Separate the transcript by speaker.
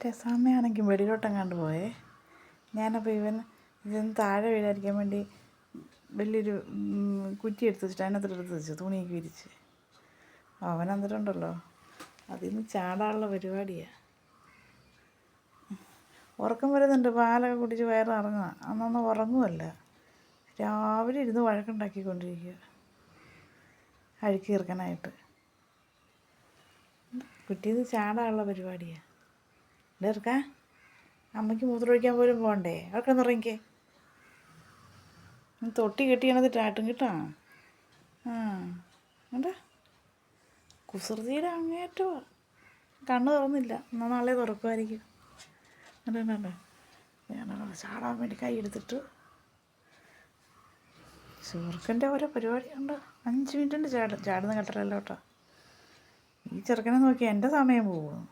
Speaker 1: രസാമ്മയാണെങ്കിൽ വെളിയിലോട്ടെങ്ങാണ്ട് പോയേ. ഞാനപ്പോൾ ഇതൊന്ന് താഴെ വീഴാതിരിക്കാൻ വേണ്ടി വലിയൊരു കുറ്റി എടുത്ത് വെച്ചിട്ട് അതിനകത്തോട്ട് എടുത്ത് വെച്ചു, തുണിയൊക്കെ വിരിച്ച്. അവൻ എന്നിട്ടുണ്ടല്ലോ അതിൽ നിന്ന് ചാടാനുള്ള പരിപാടിയാണ്. ഉറക്കം വരുന്നുണ്ട്, പാലൊക്കെ കുടിച്ച് വയറിറങ്ങുക. അന്നൊന്നും ഉറങ്ങുമല്ല, രാവിലെ ഇരുന്ന് വഴക്കുണ്ടാക്കിക്കൊണ്ടിരിക്കുക അഴുക്ക് തീർക്കാനായിട്ട്. കുറ്റിയിൽ നിന്ന് ചാടാനുള്ള പരിപാടിയാണ്. ഇറക്കാം, അമ്മയ്ക്ക് മൂത്രമൊഴിക്കാൻ പോലും പോകണ്ടേ, അവിടെ കിടന്നുറങ്ങിക്കേ. തൊട്ടി കെട്ടി കിടന്നിട്ട് ആട്ടും കേട്ടോ. എന്താ കുസൃതിയുടെ അങ്ങേറ്റമാണ്. കണ്ണ് തുറന്നില്ല, എന്നാൽ നാളെ തുറക്കുമായിരിക്കും. അതുകൊണ്ടോ ഞാനവിടെ ചാടാൻ വേണ്ടി കൈ എടുത്തിട്ട് ചെറുക്കൻ്റെ ഓരോ പരിപാടിയുണ്ട്. 5 മിനിറ്റ് ഉണ്ട് ചാടുന്ന കട്ടലല്ലോ കേട്ടോ. ഈ ചെറുക്കനെ നോക്കി എൻ്റെ സമയം പോകും.